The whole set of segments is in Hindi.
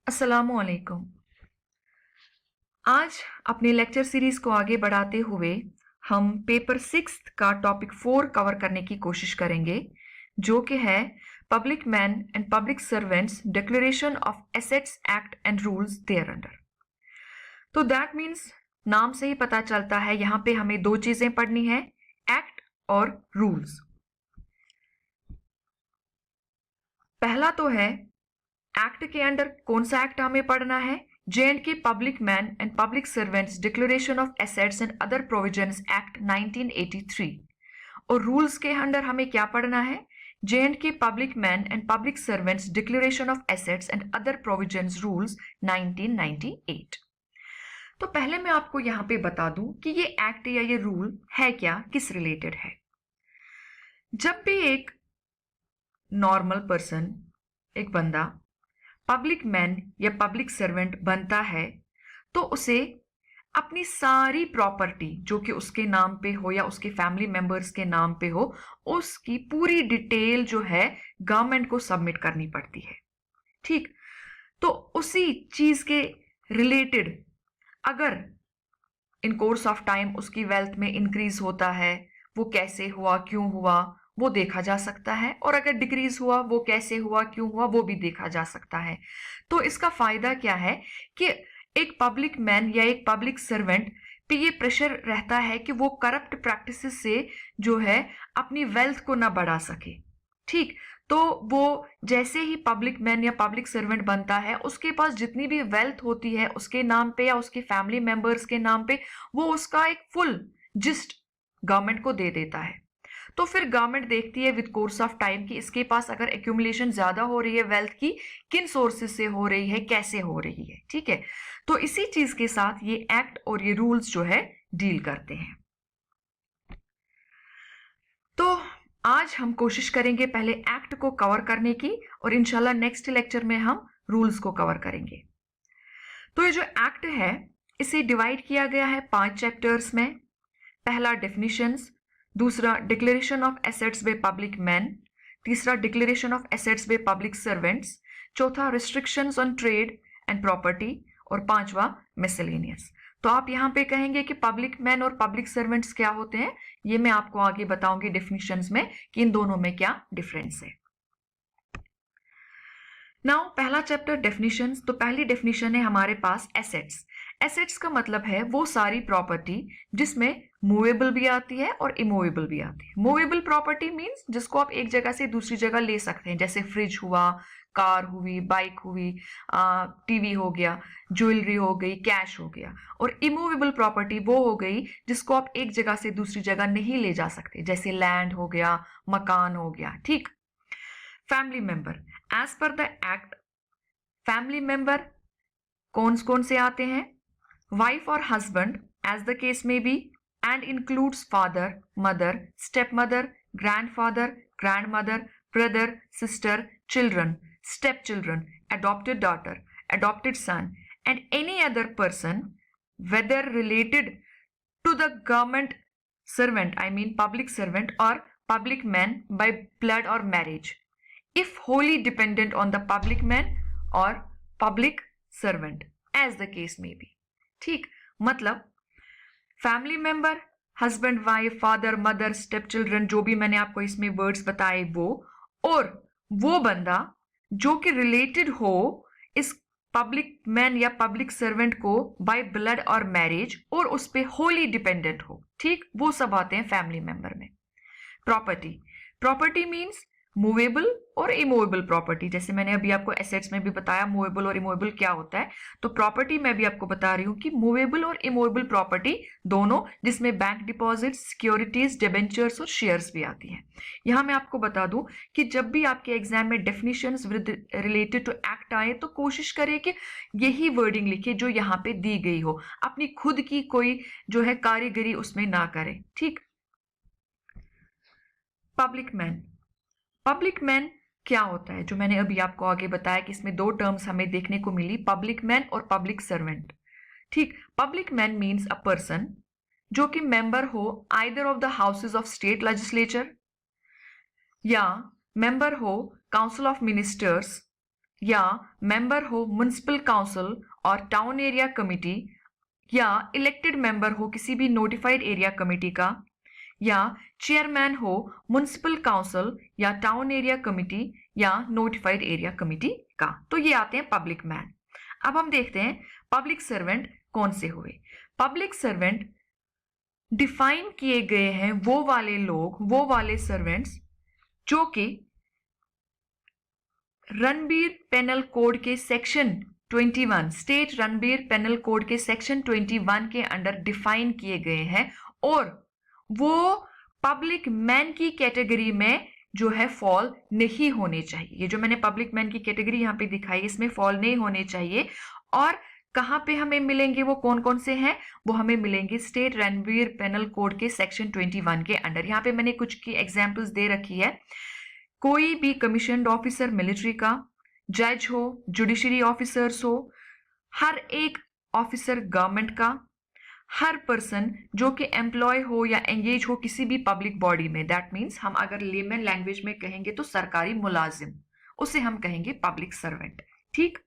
अस्सलामुअलैकुम। आज अपने लेक्चर सीरीज को आगे बढ़ाते हुए हम पेपर 6 का टॉपिक 4 कवर करने की कोशिश करेंगे, जो कि है public man and public servants declaration of assets act and rules thereunder. तो दैट मीन्स नाम से ही पता चलता है यहाँ पे हमें दो चीजें पढ़नी है, एक्ट और रूल्स। पहला तो है एक्ट के अंडर कौन सा एक्ट हमें पढ़ना है, J&K public man and public servants declaration of assets and other provisions act 1983। और रूल्स के अंडर हमें क्या पढ़ना है, J&K public man and public servants declaration of assets and other provisions rules 1998। तो पहले मैं आपको यहाँ पे बता दूं कि ये एक्ट या ये रूल है क्या, किस रिलेटेड है। जब भी एक नॉर्मल पर्सन, एक बंदा पब्लिक मैन या पब्लिक सर्वेंट बनता है तो उसे अपनी सारी प्रॉपर्टी जो कि उसके नाम पे हो या उसके फैमिली मेंबर्स के नाम पे हो, उसकी पूरी डिटेल जो है गवर्नमेंट को सबमिट करनी पड़ती है। ठीक, तो उसी चीज के रिलेटेड अगर इन कोर्स ऑफ टाइम उसकी वेल्थ में इंक्रीज होता है, वो कैसे हुआ, क्यों हुआ, वो देखा जा सकता है। और अगर डिक्रीज हुआ, वो कैसे हुआ, क्यों हुआ, वो भी देखा जा सकता है। तो इसका फायदा क्या है कि एक पब्लिक मैन या एक पब्लिक सर्वेंट पे ये प्रेशर रहता है कि वो करप्ट प्रैक्टिसेस से जो है अपनी वेल्थ को ना बढ़ा सके। ठीक, तो वो जैसे ही पब्लिक मैन या पब्लिक सर्वेंट बनता है, उसके पास जितनी भी वेल्थ होती है उसके नाम पे या उसके फैमिली मेंबर्स के नाम पे, वो उसका एक फुल जिस्ट गवर्नमेंट को दे देता है। तो फिर गवर्नमेंट देखती है विद कोर्स ऑफ टाइम कि इसके पास अगर एक्यूमुलेशन ज्यादा हो रही है वेल्थ की, किन सोर्सेज से हो रही है, कैसे हो रही है। ठीक है, तो इसी चीज के साथ ये एक्ट और ये रूल्स जो है डील करते हैं। तो आज हम कोशिश करेंगे पहले एक्ट को कवर करने की और इंशाल्लाह नेक्स्ट लेक्चर में हम रूल्स को कवर करेंगे। तो ये जो एक्ट है इसे डिवाइड किया गया है 5 चैप्टर्स में। पहला डेफिनिशंस, दूसरा declaration of assets by public man, तीसरा declaration of assets by public servants, चौथा restrictions on trade and property और पांचवा मिसलेनियस। तो आप यहाँ पे कहेंगे कि पब्लिक मैन और पब्लिक सर्वेंट्स क्या होते हैं, ये मैं आपको आगे बताऊंगी डेफिनेशंस में कि इन दोनों में क्या डिफरेंस है। नाउ पहला चैप्टर डेफिनेशंस। तो पहली डेफिनेशन है हमारे पास एसेट्स। एसेट्स का मतलब है वो सारी प्रॉपर्टी जिसमें मूवेबल भी आती है और इमूवेबल भी आती है। मूवेबल प्रॉपर्टी मींस जिसको आप एक जगह से दूसरी जगह ले सकते हैं, जैसे फ्रिज हुआ, कार हुई, बाइक हुई, टीवी हो गया, ज्वेलरी हो गई, कैश हो गया। और इमूवेबल प्रॉपर्टी वो हो गई जिसको आप एक जगह से दूसरी जगह नहीं ले जा सकते, जैसे लैंड हो गया, मकान हो गया। ठीक, family member. As per the act family member कौन से आते हैं, वाइफ और husband as the case may be, and includes father, mother, step mother, grandfather, grandmother, brother, sister, children, step children, adopted daughter, adopted son, and any other person, whether related to the government servant, I mean public servant or public man by blood or marriage, if wholly dependent on the public man or public servant, as the case may be. ठीक, मतलब family member, husband, wife, father, mother, step children, जो भी मैंने आपको इसमें वर्ड्स बताए वो, और वो बंदा जो कि रिलेटेड हो इस पब्लिक मैन या पब्लिक सर्वेंट को बाय ब्लड और मैरिज और उस पर होली डिपेंडेंट हो। ठीक, वो सब आते हैं फैमिली मेंबर में। प्रॉपर्टी, प्रॉपर्टी मींस मूवेबल और इमूवेबल प्रॉपर्टी। जैसे मैंने अभी आपको एसेट्स में भी बताया मूवेबल और इमूवेबल क्या होता है, तो प्रॉपर्टी में भी आपको बता रही हूं कि मूवेबल और इमूवेबल प्रॉपर्टी दोनों, जिसमें बैंक डिपॉजिट, सिक्योरिटीज, डिबेंचर्स और शेयर्स भी आती हैं। यहां मैं आपको बता दूं कि जब भी आपके एग्जाम में डेफिनेशंस रिलेटेड टू एक्ट आए तो कोशिश करें कि यही वर्डिंग लिखे जो यहाँ पे दी गई हो, अपनी खुद की कोई जो है कारीगरी उसमें ना करें। ठीक, पब्लिक मैन। पब्लिक मैन क्या होता है, जो मैंने अभी आपको आगे बताया कि इसमें दो टर्म्स हमें देखने को मिली, पब्लिक मैन और पब्लिक सर्वेंट। ठीक, public man means a person जो कि मेंबर हो either of the houses of state legislature या मेंबर हो काउंसिल ऑफ मिनिस्टर्स या मेंबर हो म्युनिसिपल काउंसिल और टाउन एरिया कमिटी, या इलेक्टेड मेंबर हो किसी भी नोटिफाइड एरिया कमेटी का, या चेयरमैन हो म्युनिसिपल काउंसिल या टाउन एरिया कमिटी या नोटिफाइड एरिया कमिटी का। तो ये आते हैं पब्लिक मैन। अब हम देखते हैं पब्लिक सर्वेंट कौन से हुए। पब्लिक सर्वेंट डिफाइन किए गए हैं वो वाले लोग, वो वाले सर्वेंट्स जो कि रणबीर पेनल कोड के section 21, state Ranbir penal code के सेक्शन 21 के अंडर डिफाइन किए गए हैं और वो पब्लिक मैन की कैटेगरी में जो है फॉल नहीं होने चाहिए। ये जो मैंने पब्लिक मैन की कैटेगरी यहाँ पे दिखाई, इसमें फॉल नहीं होने चाहिए। और कहाँ पे हमें मिलेंगे, वो कौन कौन से हैं, वो हमें मिलेंगे स्टेट रणबीर पेनल कोड के सेक्शन 21 के अंडर। यहाँ पे मैंने कुछ की एग्जाम्पल्स दे रखी है। कोई भी कमीशन्ड ऑफिसर मिलिट्री का, जज हो, जुडिशरी ऑफिसर्स हो, हर एक ऑफिसर गवर्नमेंट का, हर पर्सन जो कि एम्प्लॉय हो या एंगेज हो किसी भी पब्लिक बॉडी में, दैट मीन्स हम अगर लेमन लैंग्वेज में कहेंगे तो सरकारी मुलाजिम, उसे हम कहेंगे पब्लिक सर्वेंट। ठीक,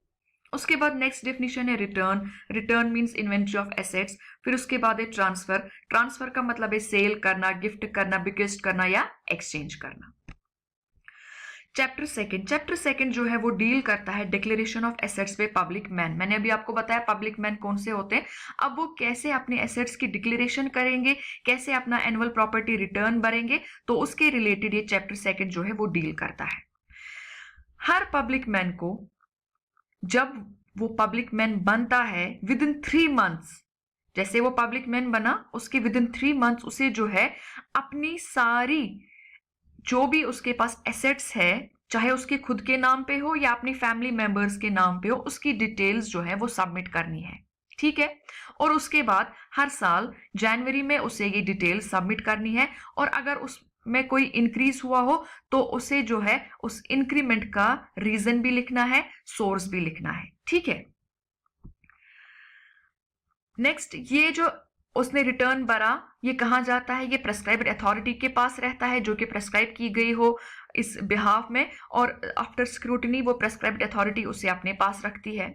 उसके बाद नेक्स्ट डेफिनेशन है return. Return means inventory of assets. फिर उसके बाद है ट्रांसफर। ट्रांसफर का मतलब है सेल करना, गिफ्ट करना, बिक्वेस्ट करना या एक्सचेंज करना। चैप्टर सेकंड जो है वो डील करता है डिक्लेरेशन ऑफ एसेट्स पे पब्लिक मैन। मैंने अभी आपको बताया पब्लिक मैन कौन से होते हैं। अब वो कैसे अपने एसेट्स की डिक्लेरेशन करेंगे, कैसे अपना एनुअल प्रॉपर्टी रिटर्न भरेंगे, तो उसके रिलेटेड ये चैप्टर सेकंड जो है वो डील करता है। हर पब्लिक मैन को जब वो पब्लिक मैन बनता है विद इन 3 मंथ्स, जैसे वो पब्लिक मैन बना उसके विद इन 3 मंथ्स उसे जो है अपनी सारी जो भी उसके पास एसेट्स है, चाहे उसके खुद के नाम पे हो या अपनी फैमिली मेंबर्स के नाम पे हो, उसकी डिटेल्स जो है वो सबमिट करनी है। ठीक है, और उसके बाद हर साल जनवरी में उसे ये डिटेल्स सबमिट करनी है। और अगर उसमें कोई इंक्रीज हुआ हो तो उसे जो है उस इंक्रीमेंट का रीजन भी लिखना है, सोर्स भी लिखना है। ठीक है, नेक्स्ट ये जो उसने रिटर्न भरा, ये कहाँ जाता है, ये प्रेस्क्राइब्ड अथॉरिटी के पास रहता है जो कि प्रेस्क्राइब की गई हो इस बिहाफ में, और आफ्टर स्क्रूटनी वो प्रेस्क्राइब्ड अथॉरिटी उसे अपने पास रखती है।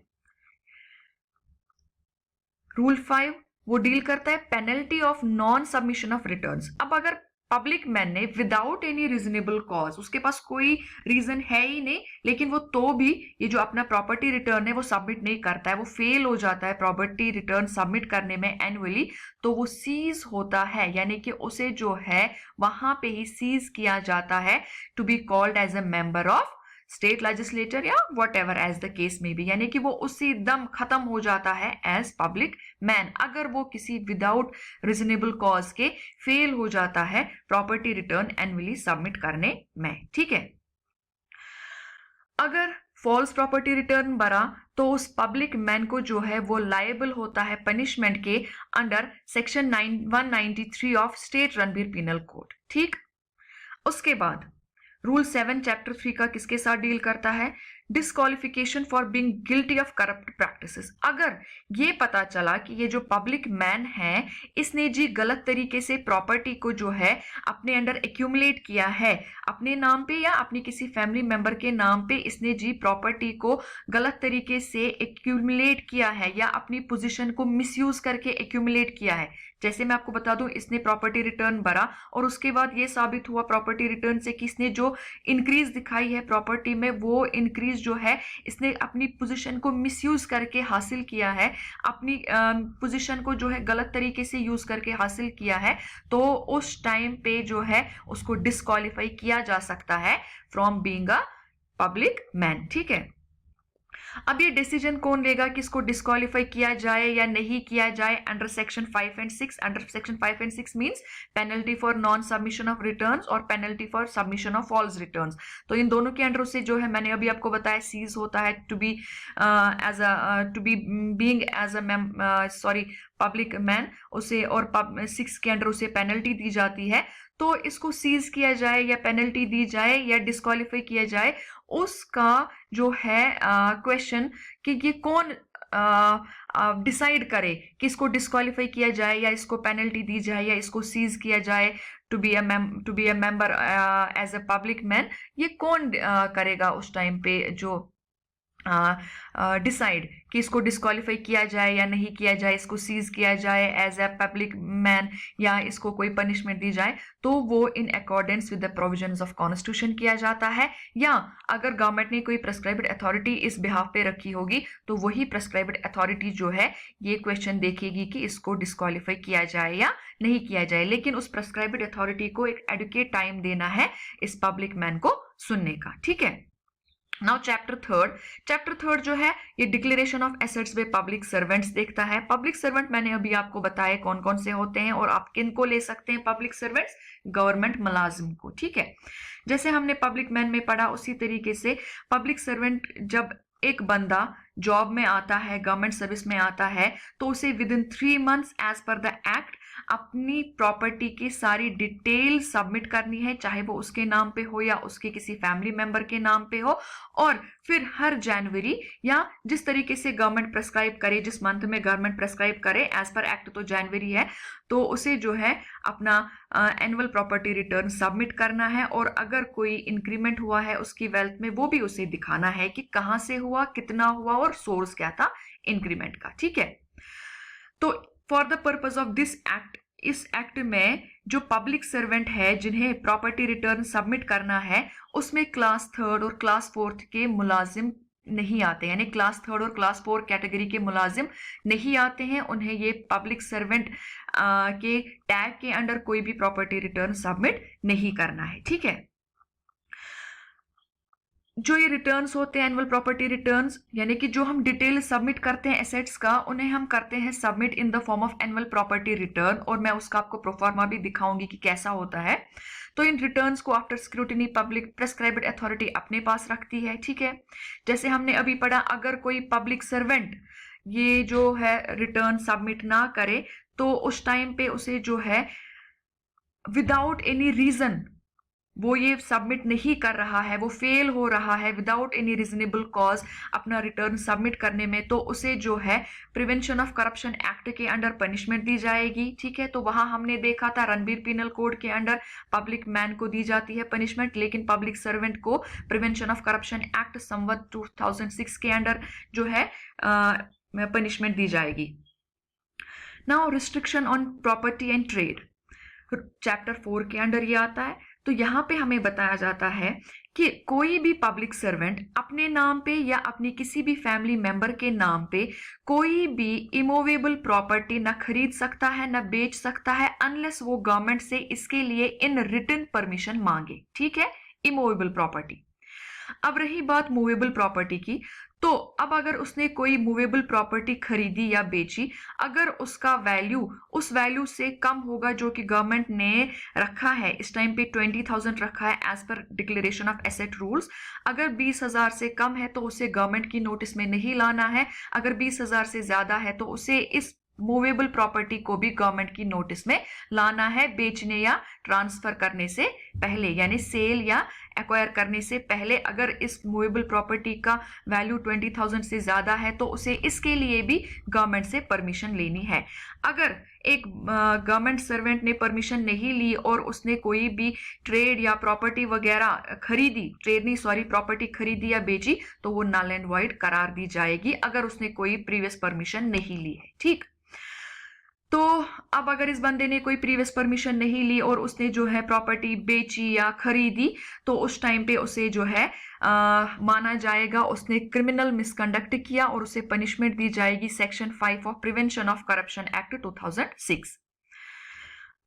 रूल 5 वो डील करता है penalty of non submission of returns. अब अगर पब्लिक मैन ने विदाउट एनी रीजनेबल कॉज, उसके पास कोई रीजन है ही नहीं, लेकिन वो तो भी ये जो अपना प्रॉपर्टी रिटर्न है वो सबमिट नहीं करता है, वो फेल हो जाता है प्रॉपर्टी रिटर्न सबमिट करने में एनुअली, तो वो सीज होता है, यानी कि उसे जो है वहां पे ही सीज किया जाता है to be called as a member of state legislator या whatever as the case में भी, यानी कि वो उसी दम खत्म हो जाता है एज पब्लिक मैन अगर वो किसी विदाउट रीजनेबल कॉज के फेल हो जाता है प्रॉपर्टी रिटर्न एनुअली सबमिट करने में। ठीक है, अगर फॉल्स प्रॉपर्टी रिटर्न भरा तो उस पब्लिक मैन को जो है वो लायबल होता है पनिशमेंट के under section 193 of state Ranbir penal code. ठीक, उसके बाद रूल 7 चैप्टर 3 का किसके साथ डील करता है, disqualification for being guilty of corrupt practices. अगर ये पता चला कि ये जो पब्लिक मैन है इसने जी गलत तरीके से प्रॉपर्टी को जो है अपने अंडर एक्यूमुलेट किया है, अपने नाम पे या अपनी किसी फैमिली मेंबर के नाम पे इसने जी प्रॉपर्टी को गलत तरीके से एक्यूमुलेट किया है या अपनी पोजीशन को मिसयूज करके एक्यूमुलेट किया है। जैसे मैं आपको बता दूं, इसने प्रॉपर्टी रिटर्न भरा और उसके बाद ये साबित हुआ प्रॉपर्टी रिटर्न से कि इसने जो इंक्रीज दिखाई है प्रॉपर्टी में, वो इंक्रीज जो है इसने अपनी पोजीशन को मिसयूज करके हासिल किया है, अपनी पोजीशन को जो है गलत तरीके से यूज करके हासिल किया है, तो उस टाइम पे जो है उसको डिस्क्वालीफाई किया जा सकता है from being a public man. ठीक है, अब ये डिसीजन कौन लेगा कि इसको डिस्क्वालीफाई किया जाए या नहीं किया जाए under section 5 and 6। Under section 5 and 6 means penalty for non submission of returns और penalty for submission of false returns. तो इन दोनों के अंडर से जो है मैंने अभी आपको बताया सीज होता है to be as a to be being as a sorry public man, उसे और 6 के अंडर उसे पेनल्टी दी जाती है। तो इसको सीज किया जाए या पेनल्टी दी जाए या डिस्क्वालीफाई किया जाए, उसका जो है क्वेश्चन कि ये कौन डिसाइड करे कि इसको डिस्क्वालीफाई किया जाए या इसको पेनल्टी दी जाए या इसको सीज किया जाए to be a member as a public man, ये कौन करेगा उस टाइम पे। जो डिसाइड कि इसको डिस्क्वालीफाई किया जाए या नहीं किया जाए, इसको सीज किया जाए एज ए पब्लिक मैन या इसको कोई पनिशमेंट दी जाए, तो वो in accordance with the provisions of constitution किया जाता है। या अगर गवर्नमेंट ने कोई प्रेस्क्राइब्ड अथॉरिटी इस बिहाफ पे रखी होगी तो वही प्रेस्क्राइब्ड अथॉरिटी जो है ये क्वेश्चन देखेगी कि इसको डिस्क्वालीफाई किया जाए या नहीं किया जाए। लेकिन उस प्रेस्क्राइब्ड अथॉरिटी को एक एडुकेट टाइम देना है इस पब्लिक मैन को सुनने का, ठीक है। नाउ चैप्टर थर्ड जो है ये declaration of assets by public servants देखता है। पब्लिक सर्वेंट मैंने अभी आपको बताया कौन कौन से होते हैं और आप किन को ले सकते हैं पब्लिक सर्वेंट्स, गवर्नमेंट मुलाजिम को, ठीक है। जैसे हमने पब्लिक मैन में पढ़ा उसी तरीके से पब्लिक सर्वेंट, जब एक बंदा जॉब में आता है, गवर्नमेंट सर्विस में आता है, तो उसे within 3 months as per the act अपनी प्रॉपर्टी की सारी डिटेल सबमिट करनी है, चाहे वो उसके नाम पे हो या उसके किसी फैमिली मेंबर के नाम पे हो। और फिर हर जनवरी या जिस तरीके से गवर्नमेंट प्रेस्क्राइब करे, जिस मंथ में गवर्नमेंट प्रेस्क्राइब करे, एज पर एक्ट तो जनवरी है, तो उसे जो है अपना एनुअल प्रॉपर्टी रिटर्न सबमिट करना है। और अगर कोई इंक्रीमेंट हुआ है उसकी वेल्थ में, वो भी उसे दिखाना है कि कहाँ से हुआ, कितना हुआ और सोर्स क्या था इंक्रीमेंट का, ठीक है। तो for the purpose of this act, इस एक्ट में जो पब्लिक सर्वेंट है जिन्हें प्रॉपर्टी रिटर्न सबमिट करना है, उसमें क्लास 3 और क्लास 4 के मुलाजिम नहीं आते, यानी क्लास 3 और क्लास 4 कैटेगरी के मुलाजिम नहीं आते हैं। उन्हें ये पब्लिक सर्वेंट के टैग के अंडर कोई भी प्रॉपर्टी रिटर्न सबमिट नहीं करना है, ठीक है। जो ये रिटर्न्स होते हैं एनुअल प्रॉपर्टी रिटर्न्स, यानी कि जो हम डिटेल सबमिट करते हैं एसेट्स का, उन्हें हम करते हैं submit in the form of annual property return. और मैं उसका आपको प्रोफार्मा भी दिखाऊंगी कि कैसा होता है। तो इन रिटर्न्स को after scrutiny public prescribed authority अपने पास रखती है, ठीक है। जैसे हमने अभी पढ़ा, अगर कोई पब्लिक सर्वेंट ये जो है रिटर्न सबमिट ना करे तो उस टाइम पे उसे जो है विदाउट एनी रीजन वो ये सबमिट नहीं कर रहा है, वो फेल हो रहा है विदाउट एनी रीजनेबल कॉज अपना रिटर्न सबमिट करने में, तो उसे जो है प्रिवेंशन ऑफ करप्शन एक्ट के अंडर पनिशमेंट दी जाएगी, ठीक है। तो वहां हमने देखा था रणबीर पीनल कोड के अंडर पब्लिक मैन को दी जाती है पनिशमेंट, लेकिन पब्लिक सर्वेंट को प्रिवेंशन ऑफ करप्शन एक्ट संवत 2006 के अंडर जो है पनिशमेंट दी जाएगी। Now restriction on property and trade, chapter 4 के अंडर ये आता है। तो यहाँ पे हमें बताया जाता है कि कोई भी पब्लिक सर्वेंट अपने नाम पे या अपनी किसी भी फैमिली मेंबर के नाम पे कोई भी इमूवेबल प्रॉपर्टी ना खरीद सकता है ना बेच सकता है अनलेस वो गवर्नमेंट से इसके लिए इन रिटन परमिशन मांगे, ठीक है, इमूवेबल प्रॉपर्टी। अब रही बात मूवेबल प्रॉपर्टी की, तो अब अगर उसने कोई मूवेबल प्रॉपर्टी खरीदी या बेची, अगर उसका वैल्यू उस वैल्यू से कम होगा जो कि गवर्नमेंट ने रखा है, इस टाइम पे 20,000 रखा है as per declaration of asset rules, अगर 20,000 से कम है तो उसे गवर्नमेंट की नोटिस में नहीं लाना है। अगर 20,000 से ज्यादा है तो उसे इस मूवेबल प्रॉपर्टी को भी गवर्नमेंट की नोटिस में लाना है बेचने या ट्रांसफर करने से पहले, यानी सेल या एक्वायर करने से पहले। अगर इस मूवेबल प्रॉपर्टी का वैल्यू 20,000 से ज्यादा है तो उसे इसके लिए भी गवर्नमेंट से परमिशन लेनी है। अगर एक गवर्नमेंट सर्वेंट ने परमिशन नहीं ली और उसने कोई भी ट्रेड या प्रॉपर्टी वगैरह खरीदी, ट्रेड नहीं सॉरी प्रॉपर्टी खरीदी या बेची, तो वो नल एंड वॉइड करार दी जाएगी अगर उसने कोई प्रीवियस परमिशन नहीं ली है, ठीक। तो अब अगर इस बंदे ने कोई प्रीवियस परमिशन नहीं ली और उसने जो है प्रॉपर्टी बेची या खरीदी, तो उस टाइम पे उसे जो है माना जाएगा उसने क्रिमिनल मिसकंडक्ट किया और उसे पनिशमेंट दी जाएगी section 5 of prevention of corruption act 2006।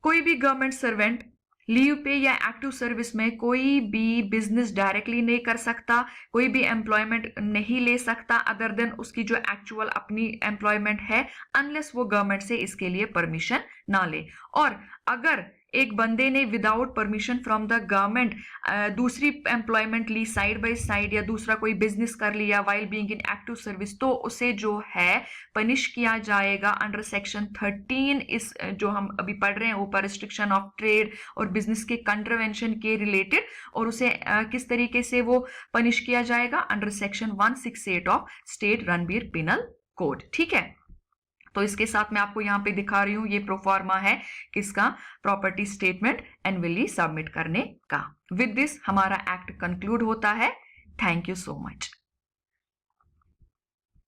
कोई भी गवर्नमेंट सर्वेंट लीव पे या एक्टिव सर्विस में कोई भी बिजनेस डायरेक्टली नहीं कर सकता, कोई भी एम्प्लॉयमेंट नहीं ले सकता अदर देन उसकी जो एक्चुअल अपनी एम्प्लॉयमेंट है, अनलेस वो गवर्नमेंट से इसके लिए परमिशन ना ले। और अगर एक बंदे ने without permission from the government दूसरी एम्प्लॉयमेंट ली साइड बाय साइड या दूसरा कोई बिजनेस कर लिया while being in active service, तो उसे जो है पनिश किया जाएगा अंडर सेक्शन 13, इस जो हम अभी पढ़ रहे हैं ऊपर, रिस्ट्रिक्शन ऑफ ट्रेड और बिजनेस के कंट्रावेंशन के रिलेटेड। और उसे किस तरीके से वो पनिश किया जाएगा under section 168 of state Ranbir penal code, ठीक है। तो इसके साथ मैं आपको यहाँ पे दिखा रही हूँ, ये प्रोफार्मा है किसका, प्रॉपर्टी स्टेटमेंट एनुअली सबमिट करने का। विद दिस हमारा एक्ट कंक्लूड होता है। Thank you so much.